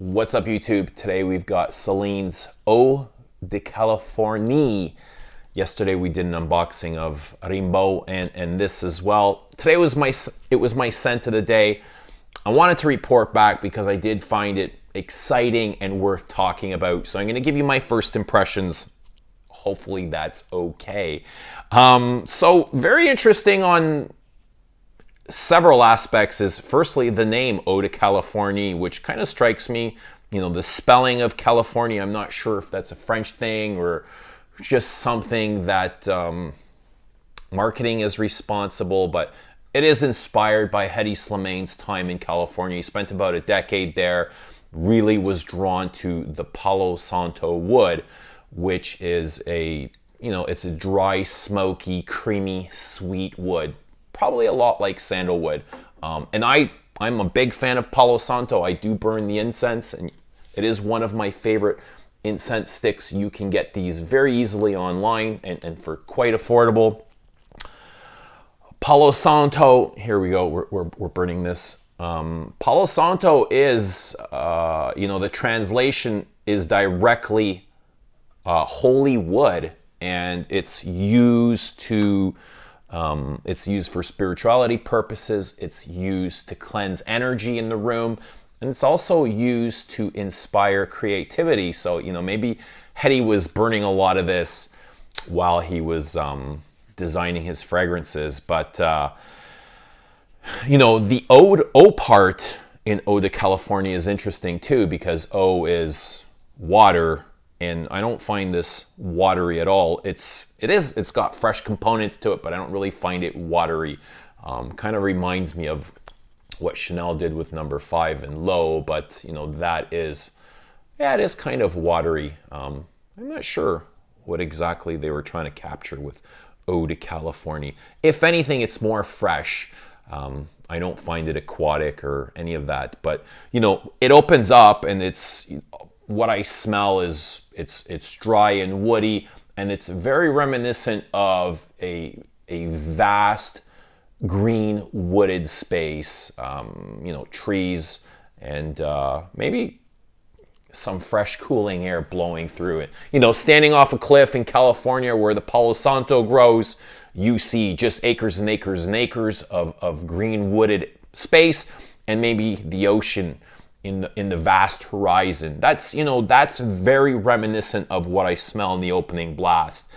What's up, YouTube? Today we've got Celine's Eau De Californie. Yesterday we did an unboxing of Rainbow and this as well. Today was my scent of the day. I wanted to report back because I did find it exciting and worth talking about. So I'm going to give you my first impressions. Hopefully that's okay. So very interesting on several aspects is firstly the name Eau de Californie, which kind of strikes me, the spelling of California. I'm not sure if that's a French thing or just something that marketing is responsible, but it is inspired by HEDI SLIMANE's time in California. He spent about a decade there, really was drawn to the PALO SANTO wood, which is it's a dry, smoky, creamy, sweet wood. Probably a lot like sandalwood. And I'm a big fan of Palo Santo. I do burn the incense, and it is one of my favorite incense sticks. You can get these very easily online and for quite affordable. Palo Santo, here we go, we're burning this. Palo Santo is, the translation is directly holy wood, and it's used for spirituality purposes. It's used to cleanse energy in the room, and it's also used to inspire creativity. So, maybe HEDI was burning a lot of this while he was designing his fragrances. But, the eau part in Eau de Californie is interesting too, because eau is water, and I don't find this watery at all. It's got fresh components to it, but I don't really find it watery. Kind of reminds me of what Chanel did with number 5 and Low, but it is kind of watery. I'm not sure what exactly they were trying to capture with Eau de Californie. If anything, it's more fresh. I don't find it aquatic or any of that, but it opens up, and what I smell is it's dry and woody, and it's very reminiscent of a vast green wooded space, trees, and maybe some fresh cooling air blowing through it. Standing off a cliff in California where the Palo Santo grows, you see just acres and acres and acres of green wooded space, and maybe the ocean in the vast horizon. That's very reminiscent of what I smell in the opening blast.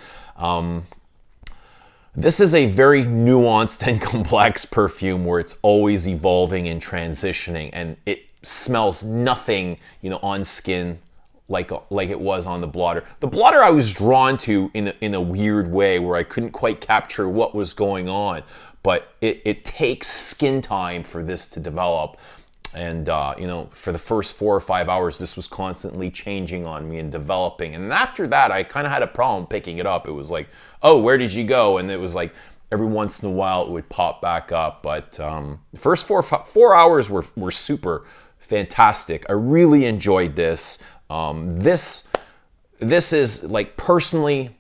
This is a very nuanced and complex perfume where it's always evolving and transitioning, and it smells nothing, on skin like it was on the blotter. The blotter I was drawn to in a weird way where I couldn't quite capture what was going on, but it takes skin time for this to develop. And, for the first 4 or 5 hours, this was constantly changing on me and developing. And after that, I kind of had a problem picking it up. It was like, oh, where did you go? And it was like every once in a while it would pop back up. But the first 4 hours were super fantastic. I really enjoyed this. This is like personally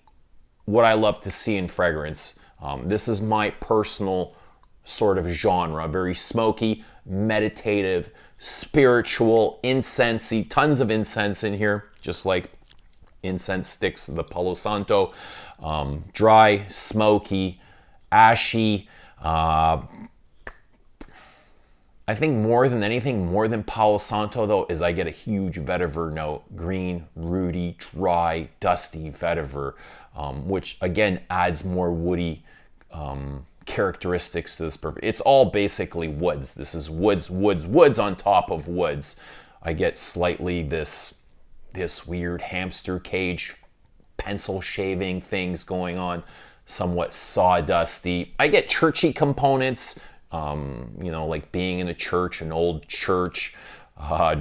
what I love to see in fragrance. This is my personal sort of genre, very smoky, meditative, spiritual, incensey, tons of incense in here, just like incense sticks, the Palo Santo. Dry, smoky, ashy. I think more than anything, more than Palo Santo though, is I get a huge vetiver note. Green, rooty, dry, dusty vetiver, which again adds more woody characteristics to this perfume. It's all basically woods. This is woods on top of woods. I get slightly this weird hamster cage pencil shaving things going on, somewhat sawdusty. I get churchy components, like being in a church, an old church.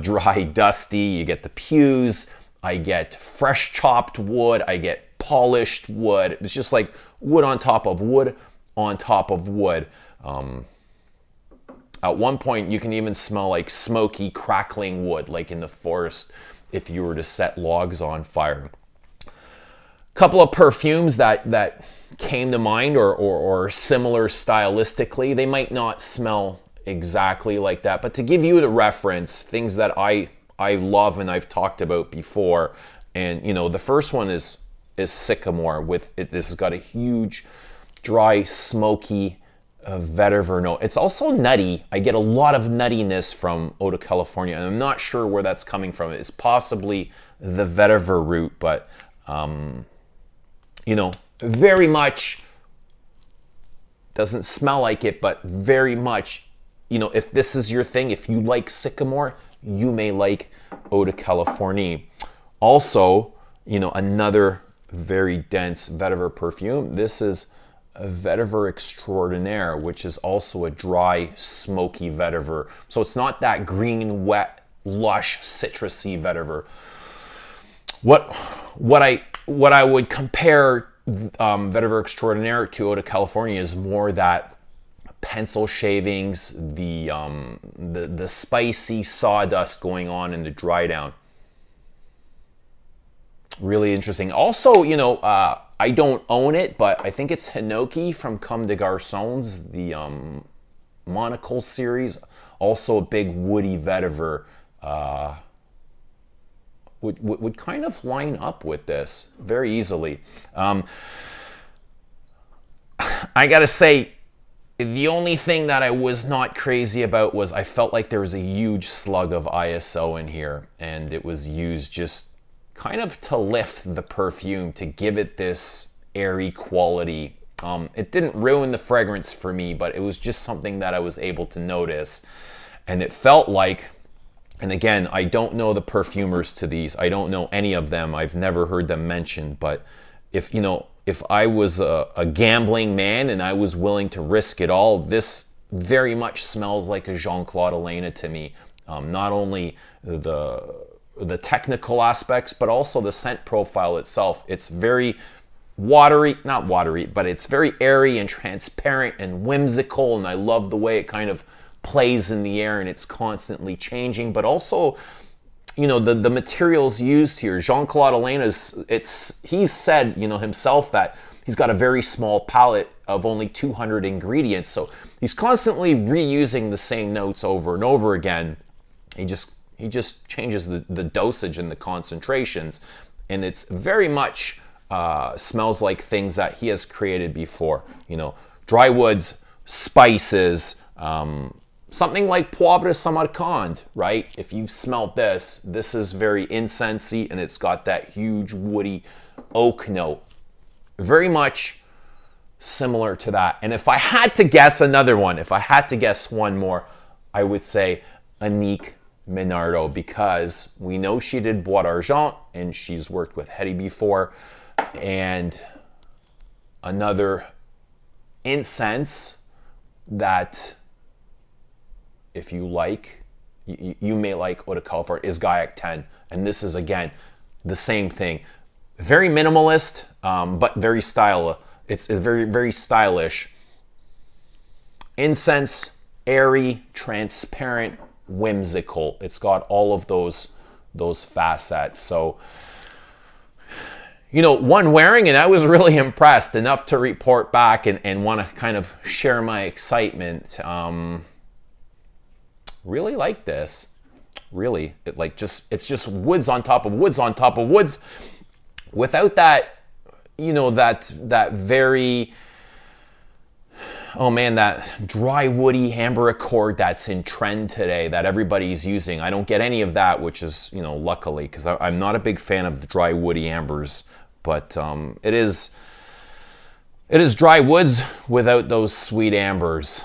Dry, dusty. You get the pews. I get fresh chopped wood. I get polished wood. It's just like wood on top of wood on top of wood. At one point, you can even smell like smoky, crackling wood, like in the forest if you were to set logs on fire. Couple of perfumes that came to mind or similar stylistically. They might not smell exactly like that, but to give you the reference, things that I I love and I've talked about before. And you know, the first one is Sycamore with it. This has got a huge, dry, smoky vetiver note. It's also nutty. I get a lot of nuttiness from Eau De Californie, and I'm not sure where that's coming from. It's possibly the vetiver root, but you know, very much doesn't smell like it, but very much, you know, if this is your thing, if you like Sycamore, you may like Eau De Californie. Also, you know, another very dense vetiver perfume. This is a Vetiver Extraordinaire, which is also a dry, smoky vetiver. So it's not that green, wet, lush, citrusy vetiver. What I would compare Vetiver Extraordinaire to Eau De Californie is more that pencil shavings, the spicy sawdust going on in the dry down. Really interesting. Also, you know, I don't own it, but I think it's Hinoki from Comme des Garçons, the Monocle series. Also a big woody vetiver. Would kind of line up with this very easily. I gotta say, the only thing that I was not crazy about was I felt like there was a huge slug of ISO in here, and it was used just kind of to lift the perfume, to give it this airy quality. It didn't ruin the fragrance for me, but it was just something that I was able to notice. And it felt like, and again, I don't know the perfumers to these. I don't know any of them. I've never heard them mentioned. But if, you know, if I was a gambling man and I was willing to risk it all, this very much smells like a Jean-Claude Elena to me. Not only the technical aspects, but also the scent profile itself. It's very watery, not watery, but it's very airy and transparent and whimsical, and I love the way it kind of plays in the air and it's constantly changing. But also, you know, the materials used here. Jean-Claude Elena's, he's said, you know, himself that he's got a very small palette of only 200 ingredients, so he's constantly reusing the same notes over and over again. He just changes the dosage and the concentrations, and it's very much smells like things that he has created before. You know, dry woods, spices, something like Poivre de Samarcande, right? If you've smelled this, this is very incensey, and it's got that huge woody oak note. Very much similar to that. And if I had to guess another one, if I had to guess one more, I would say Annick Minardo, because we know she did Bois d'Argent and she's worked with HEDI before. And another incense that, if you like, you may like Eau De Californie, is Gaiac 10. And this is, again, the same thing. Very minimalist, but very it's very, very stylish. Incense, airy, transparent, whimsical. It's got all of those facets. So, you know, one wearing, and I was really impressed enough to report back and want to kind of share my excitement. Really like this. Really, it's just woods on top of woods on top of woods, without that, you know, that very, oh man, that dry woody amber accord that's in trend today that everybody's using. I don't get any of that, which is, you know, luckily, because I'm not a big fan of the dry woody ambers, but it is dry woods without those sweet ambers,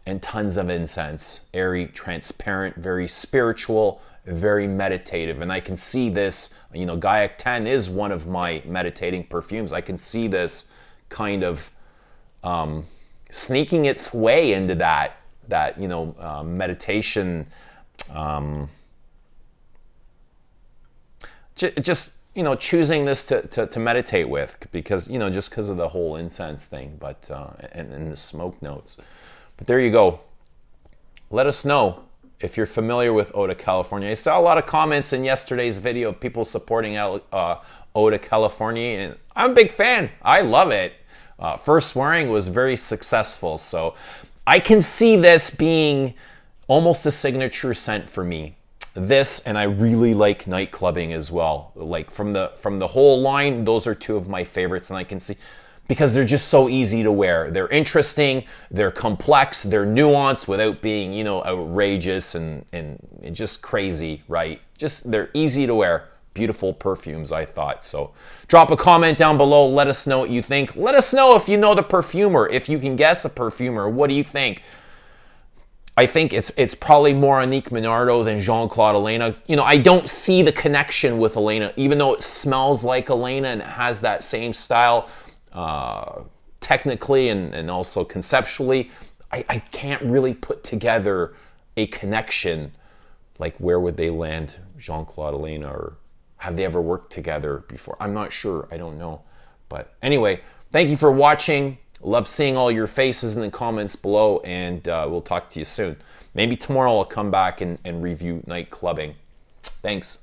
and tons of incense. Airy, transparent, very spiritual, very meditative. And I can see this, you know, Gaiac 10 is one of my meditating perfumes. I can see this kind of sneaking its way into that you know, meditation, just, you know, choosing this to meditate with, because, you know, just because of the whole incense thing, but and the smoke notes. But there you go. Let us know if you're familiar with Eau De Californie. I saw a lot of comments in yesterday's video of people supporting Eau De Californie, and I'm a big fan. I love it. First wearing was very successful, so I can see this being almost a signature scent for me. this, and I really like night clubbing as well. Like from the whole line, those are two of my favorites, and I can see because they're just so easy to wear. They're interesting, they're complex, they're nuanced without being, you know, outrageous and just crazy, right? Just they're easy to wear. Beautiful perfumes, I thought. So drop a comment down below. Let us know what you think. Let us know if you know the perfumer, if you can guess a perfumer. What do you think? I think it's probably more Annick Minardo than Jean-Claude Elena. You know, I don't see the connection with Elena, even though it smells like Elena and it has that same style technically and also conceptually. I can't really put together a connection. Like, where would they land, Jean-Claude Elena, or have they ever worked together before? I'm not sure. I don't know. But anyway, thank you for watching. Love seeing all your faces in the comments below, and we'll talk to you soon. Maybe tomorrow I'll come back and review night clubbing. Thanks.